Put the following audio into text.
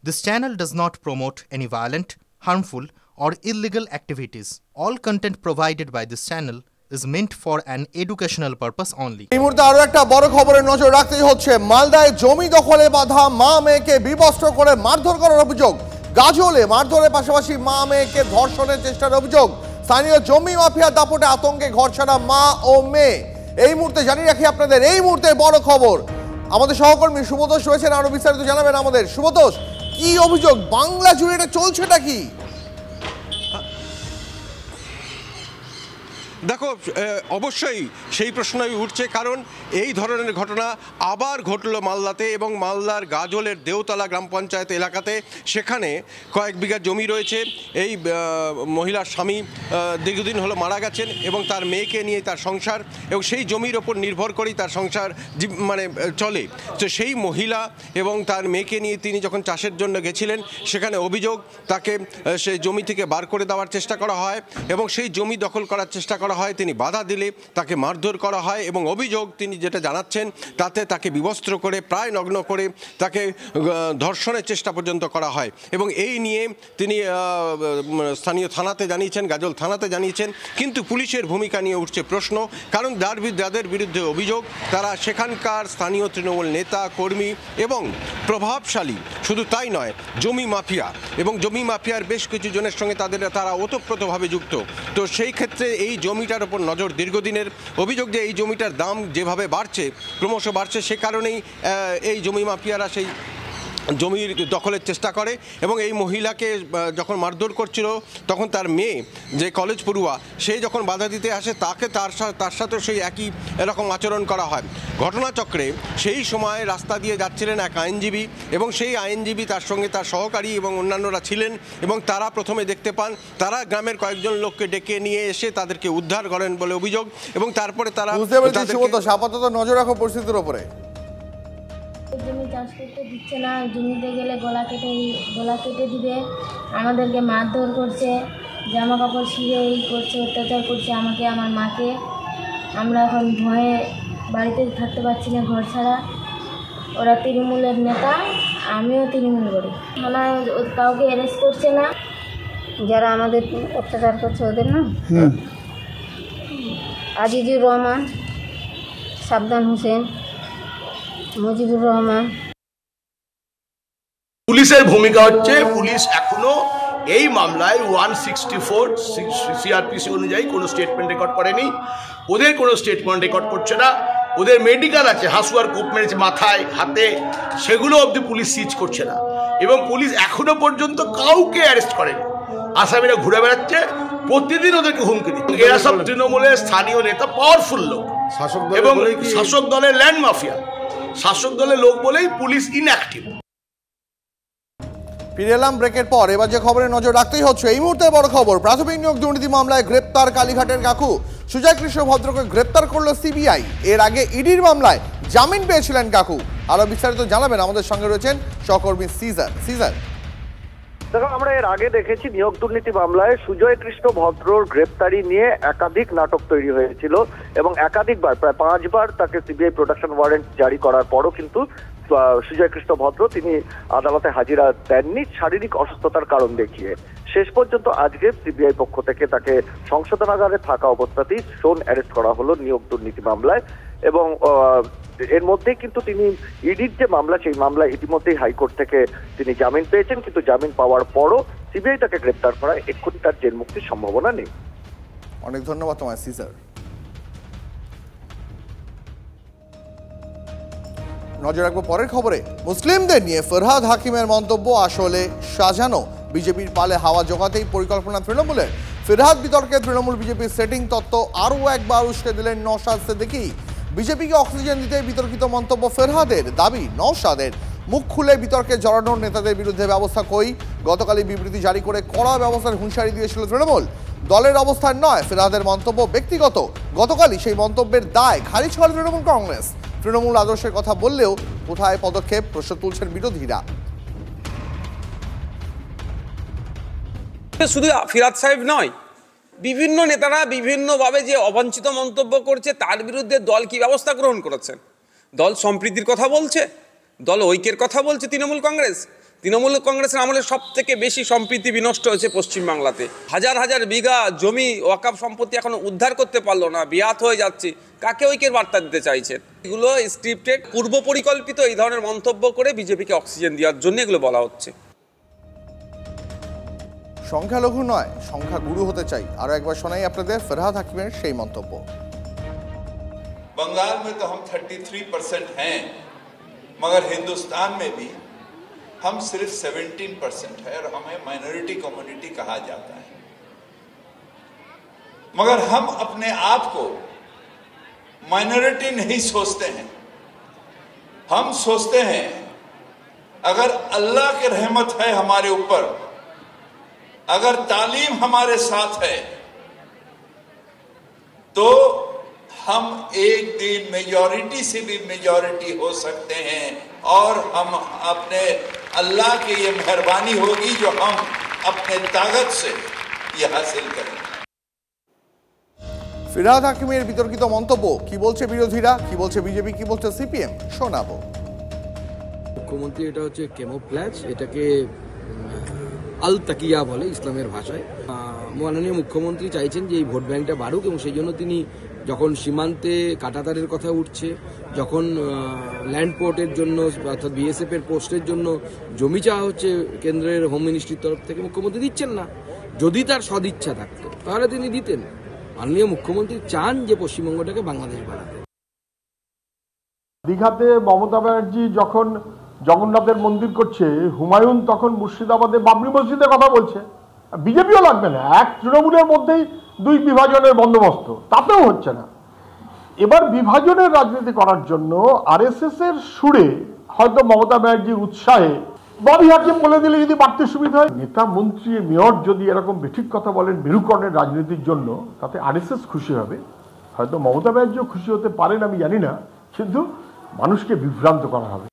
This channel does not promote any violent, harmful, or illegal activities. All content provided by this channel is meant for an educational purpose only. এই মুহূর্তে আরো একটা বড় খবরের নজর রাখতেই হচ্ছে মালদায় জমি দখলে বাধা মা মেয়েকে বিবস্ত্র করে মারধর করার অভিযোগ। গাজলে মারধরের পাশাপাশি মা মেয়েকে ধর্ষণের চেষ্টার অভিযোগ। স্থানীয় জমি মাফিয়ার দাপটে আতঙ্কে ঘরছাড়া মা ও মেয়ে। এই মুহূর্তে জানিয়ে রাখি আপনাদের এই মুহূর্তে বড় খবর। আমাদের সহকর্মী শুভতোষ রয়েছেন, আরো বিস্তারিত জানাবেন আমাদের। শুভতোষ, কি অভিযোগ? বাংলা জুড়ে এটা চলছেটা কি? দেখো, অবশ্যই সেই প্রশ্নই উঠছে, কারণ এই ধরনের ঘটনা আবার ঘটল মালদাতে এবং মালদার গাজলের দেওতলা গ্রাম পঞ্চায়েত এলাকাতে। সেখানে কয়েক বিঘা জমি রয়েছে। এই মহিলার স্বামী দীর্ঘদিন হলো মারা গেছেন এবং তার মেয়েকে নিয়ে তার সংসার, এবং সেই জমির ওপর নির্ভর করেই তার সংসার চলে। তো সেই মহিলা এবং তার মেয়েকে নিয়ে তিনি যখন চাষের জন্য গেছিলেন, সেখানে অভিযোগ তাকে সেই জমি থেকে বার করে দেওয়ার চেষ্টা করা হয় এবং সেই জমি দখল করার চেষ্টা করা হয়। তিনি বাধা দিলে তাকে মারধর করা হয় এবং অভিযোগ তিনি যেটা জানাচ্ছেন তাতে তাকে বিবস্ত্র করে প্রায় নগ্ন করে তাকে ধর্ষণের চেষ্টা পর্যন্ত করা হয়। এবং এই নিয়ে তিনি স্থানীয় থানাতে জানিয়েছেন, গাজল থানাতে জানিয়েছেন, কিন্তু পুলিশের ভূমিকা নিয়ে উঠছে প্রশ্ন। কারণ যাদের বিরুদ্ধে অভিযোগ তারা সেখানকার স্থানীয় তৃণমূল নেতা কর্মী এবং প্রভাবশালী। শুধু তাই নয়, জমি মাফিয়া এবং জমি মাফিয়ার বেশ কিছু জনের সঙ্গে তারা ওতপ্রোতভাবে যুক্ত। তো সেই ক্ষেত্রে এই জমিটার ওপর নজর দীর্ঘদিনের। অভিযোগ যে এই জমিটার দাম যেভাবে বাড়ছে, ক্রমশ বাড়ছে, সে কারণেই এই জমি মাফিয়ারা সেই জমির দখলের চেষ্টা করে। এবং এই মহিলাকে যখন মারধর করছিল তখন তার মেয়ে, যে কলেজ পড়ুয়া, সে যখন বাধা দিতে আসে তাকে তার সাথে সেই একই এরকম আচরণ করা হয়। ঘটনাচক্রে সেই সময় রাস্তা দিয়ে যাচ্ছিলেন এক আইনজীবী এবং সেই আইনজীবী, তার সঙ্গে তার সহকারী এবং অন্যান্যরা ছিলেন এবং তারা প্রথমে দেখতে পান, তারা গ্রামের কয়েকজন লোককে ডেকে নিয়ে এসে তাদেরকে উদ্ধার করেন বলে অভিযোগ। এবং তারপরে তারা আপাতত নজর রাখো পরিস্থিতির উপরে। জমি চাষ করতে দিচ্ছে না, জমিতে গেলে গলা কেটে দিবে, আমাদেরকে মারধর করছে, জামা কাপড় ছিঁড়ে এই করছে, অত্যাচার করছে আমাকে, আমার মাকে। আমরা এখন ভয়ে বাড়িতে থাকতে পারছি না, ঘর ছাড়া। ওরা তৃণমূলের নেতা, আমিও তৃণমূল করি। থানায় কাউকে অ্যারেস্ট করছে না, যারা আমাদের অত্যাচার করছে ওদের না। আজিজুর রহমান, সাবধান হোসেন, মুজিবুর রহমান। পুলিশের ভূমিকা হচ্ছে, পুলিশ এখনো এই মামলায় 164 সিআরপিসি অনুযায়ী কোনো স্টেটমেন্ট রেকর্ড করেনি। ওদের কোনো স্টেটমেন্ট রেকর্ড করছে না। ওদের মেডিকেল আছে, হাসুয়ার কোপ মেরেছে মাথায়, হাতে, সেগুলো অবধি পুলিশ সিজ করছে না। এবং পুলিশ এখনো পর্যন্ত কাউকে অ্যারেস্ট করেনি। আসামিরা ঘুরে বেড়াচ্ছে, প্রতিদিন ওদেরকে হুমকি দিচ্ছে। এরা সব তৃণমূলের স্থানীয় নেতা, পাওয়ারফুল লোক এবং শাসক দলের ল্যান্ড মাফিয়া। শাসক দলের লোক বলেই পুলিশ ইনঅ্যাক্টিভ। ফিরে এলাম ব্রেকের পর। এবার যে খবরে নজর রাখতেই হচ্ছে এই মুহূর্তে বড় খবর। প্রাথমিক নিয়োগ দুর্নীতি মামলায় গ্রেপ্তার কালীঘাটের কাকু সুজয় কৃষ্ণ ভদ্রকে গ্রেপ্তার করলো সিবিআই। এর আগে ইডির মামলায় জামিন পেয়েছিলেন কাকু। আরো বিস্তারিত জানাবেন, আমাদের সঙ্গে রয়েছেন সহকর্মী সিজার। দেখো, আমরা এর আগে দেখেছি নিয়োগ দুর্নীতি মামলায় সুজয় কৃষ্ণ ভদ্রর গ্রেপ্তারি নিয়ে একাধিক নাটক তৈরি হয়েছিল এবং একাধিকবার, প্রায় 5 বার তাকে সিবিআই প্রোডাকশন ওয়ারেন্ট জারি করার পরও কিন্তু সুজয় কৃষ্ণ ভদ্র তিনি আদালতে হাজিরা দেননি শারীরিক অসুস্থতার কারণ দেখিয়ে। শেষ পর্যন্ত আজকে সিবিআই পক্ষ থেকে তাকে সংশোধনাগারে থাকা অবস্থাতেই শোন অ্যারেস্ট করা হলো নিয়োগ দুর্নীতি মামলায়। এবং এর মধ্যে কিন্তু তিনি ইডির যে মামলা, সেই মামলায় ইতিমধ্যেই হাইকোর্ট থেকে তিনি জামিন পেয়েছেন, কিন্তু জামিন পাওয়ার পরও সিবিআই তাকে গ্রেপ্তার করায় এক্ষুনি তার জেল মুক্তির সম্ভাবনা নেই। অনেক ধন্যবাদ তোমায় সিজার। নজর রাখবো পরের খবরে। মুসলিমদের নিয়ে ফরহাদ হাকিমের মন্তব্য আসলে সাজানো, বিজেপির পালে হাওয়া জোগাতেই পরিকল্পনা তৃণমূলের। ফরহাদ বিতর্কে তৃণমূল বিজেপির সেটিং তত্ত্ব আরও একবার উস্কে দিলেন নওশাদ সিদ্দিকী। বিজেপিকে অক্সিজেন দিতে বিতর্কিত মন্তব্য ফরহাদের, দাবি নওশাদের মুখ খুলে বিতর্কে জড়ানোর নেতাদের বিরুদ্ধে ব্যবস্থা কই। গতকালই বিবৃতি জারি করে কড়া ব্যবস্থার হুঁশিয়ারি দিয়েছিল তৃণমূল। দলের অবস্থান নয়, ফরহাদের মন্তব্য ব্যক্তিগত। গতকালই সেই মন্তব্যের দায় খারিজ করে তৃণমূল কংগ্রেস। তৃণমূল আদর্শের কথা বললেও কোথায় পদক্ষেপ, প্রশ্ন তুলছেন বিরোধীরা। শুধু ফিরাদ সাহেব নয়, বিভিন্ন নেতারা বিভিন্নভাবে যে অবাঞ্ছিত মন্তব্য করছে তার বিরুদ্ধে দল কি ব্যবস্থা গ্রহণ করেছেন? দল সম্প্রীতির কথা বলছে, দল ঐক্যের কথা বলছে তৃণমূল কংগ্রেস। তৃণমূল কংগ্রেসের আমলে সব থেকে বেশি সম্প্রীতি বিনষ্ট হয়েছে পশ্চিমবাংলাতে। হাজার হাজার বিঘা জমি ওয়াকফ সম্পত্তি এখনো উদ্ধার করতে পারলো না, বিয়াত হয়ে যাচ্ছে। কাকে ঐক্যের বার্তা দিতে চাইছেন? এগুলো স্ক্রিপ্টেড, পূর্ব পরিকল্পিত এই ধরনের মন্তব্য করে বিজেপিকে অক্সিজেন দেওয়ার জন্য এগুলো বলা হচ্ছে। সংখ্যালঘু নয়, সংখ্যা গুরু হতে চাই। আরো একবার শোনাই আপনাদের ফরহাদ হাকিমের সেই মন্তব্য। बंगाल में तो हम 33% हैं, मगर हिंदुस्तान में भी हम सिर्फ 17% है और हमें माइनॉरिटी कम्युनिटी कहा जाता है। मगर हम अपने आप को माइनॉरिटी नहीं सोचते हैं, हम सोचते हैं अगर अल्लाह की रहमत है हमारे ऊपर, अगर तालीम हमारे साथ है, तो हम एक दिन मेजॉरिटी से भी मेजॉरिटी हो सकते हैं और हम अपने अल्लाह की ये मेहरबानी होगी जो हम अपने ताकत से ये हासिल करें। ফিরহাদ হাকিমের বিতর্কিত মন্তব্য, কি বলছে বিরোধীরা, কি বলছে বিজেপি, কি বলছে সিপিএম, শোনাবো। মুখ্যমন্ত্রী এটা হচ্ছে কেমোফ্ল্যাজ, এটাকে আল তাকিয়া বলে ইসলামের ভাষায়। মাননীয় মুখ্যমন্ত্রী চাইছেন যে এই ভোট ব্যাংকটা বাড়ুক এবং সেই জন্য তিনি যখন সীমান্তে কাঁটাতারের কথা উঠছে, যখন ল্যান্ড পোর্টের জন্য অর্থাৎ বিএসএফ এর পোস্টের জন্য জমি চাওয়া হচ্ছে কেন্দ্রের হোম মিনিস্ট্রির তরফ থেকে, মুখ্যমন্ত্রী দিচ্ছেন না। যদি তার সদিচ্ছা থাকতো তাহলে তিনি দিতেন। মাননীয় মুখ্যমন্ত্রী চান যে পশ্চিমবঙ্গটাকে বাংলাদেশ বানাতে। দীঘাতে মমতা ব্যানার্জি যখন জগন্নাথের মন্দির করছে, হুমায়ুন তখন মুর্শিদাবাদে বাবরি মসজিদের কথা বলছে। বিজেপিও লাগবে না, এক তৃণমূলের মধ্যেই দুই বিভাজনের বন্দোবস্ত, তাতেও হচ্ছে না। এবার বিভাজনের রাজনীতি করার জন্য আরএসএস এর সুরে হয়তো মমতা ব্যানার্জির উৎসাহে ববি হাকিম বলে দিলে যদি বাড়তে সুবিধা হয়। নেতা মন্ত্রী মেয়র যদি এরকম বেঠিক কথা বলেন মেরুকরণের রাজনীতির জন্য, তাতে আরএসএস খুশি হবে, হয়তো মমতা ব্যানার্জিও খুশি হতে পারেন, আমি জানি না, কিন্তু মানুষকে বিভ্রান্ত করা হবে।